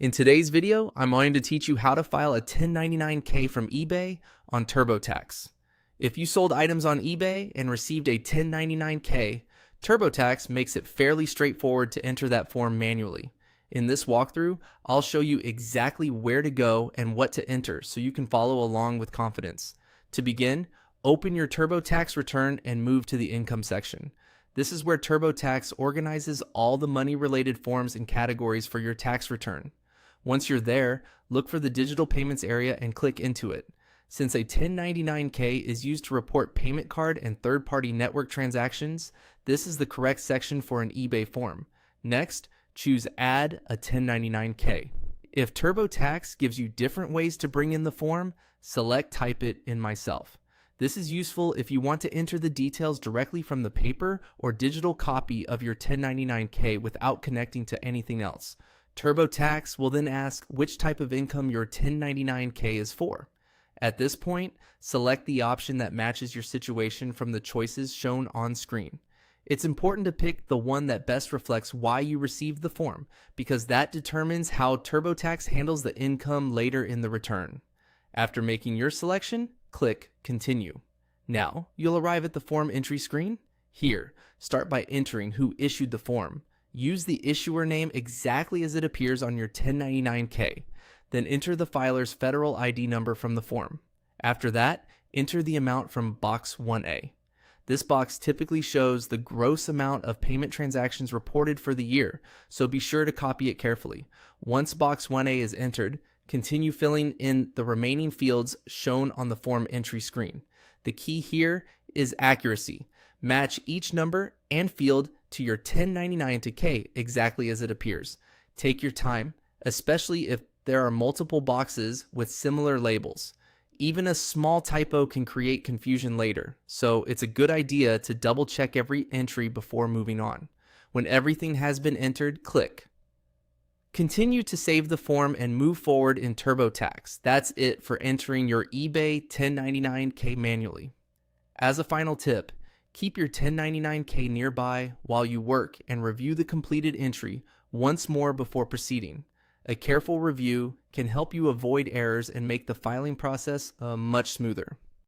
In today's video, I'm going to teach you how to file a 1099-K from eBay on TurboTax. If you sold items on eBay and received a 1099-K, TurboTax makes it fairly straightforward to enter that form manually. In this walkthrough, I'll show you exactly where to go and what to enter so you can follow along with confidence. To begin, open your TurboTax return and move to the income section. This is where TurboTax organizes all the money-related forms and categories for your tax return. Once you're there, look for the digital payments area and click into it. Since a 1099-K is used to report payment card and third-party network transactions, this is the correct section for an eBay form. Next, choose Add a 1099-K. If TurboTax gives you different ways to bring in the form, select Type it in myself. This is useful if you want to enter the details directly from the paper or digital copy of your 1099-K without connecting to anything else. TurboTax will then ask which type of income your 1099-K is for. At this point, select the option that matches your situation from the choices shown on screen. It's important to pick the one that best reflects why you received the form, because that determines how TurboTax handles the income later in the return. After making your selection, click Continue. Now, you'll arrive at the form entry screen. Here, start by entering who issued the form. Use the issuer name exactly as it appears on your 1099-K. Then enter the filer's federal ID number from the form. After that, enter the amount from Box 1A. This box typically shows the gross amount of payment transactions reported for the year, so be sure to copy it carefully. Once Box 1A is entered, continue filling in the remaining fields shown on the form entry screen. The key here is accuracy. Match each number and field to your 1099-K exactly as it appears. Take your time, especially if there are multiple boxes with similar labels. Even a small typo can create confusion later, so it's a good idea to double check every entry before moving on. When everything has been entered, click. Continue to save the form and move forward in TurboTax. That's it for entering your eBay 1099-K manually. As a final tip, keep your 1099-K nearby while you work and review the completed entry once more before proceeding. A careful review can help you avoid errors and make the filing process much smoother.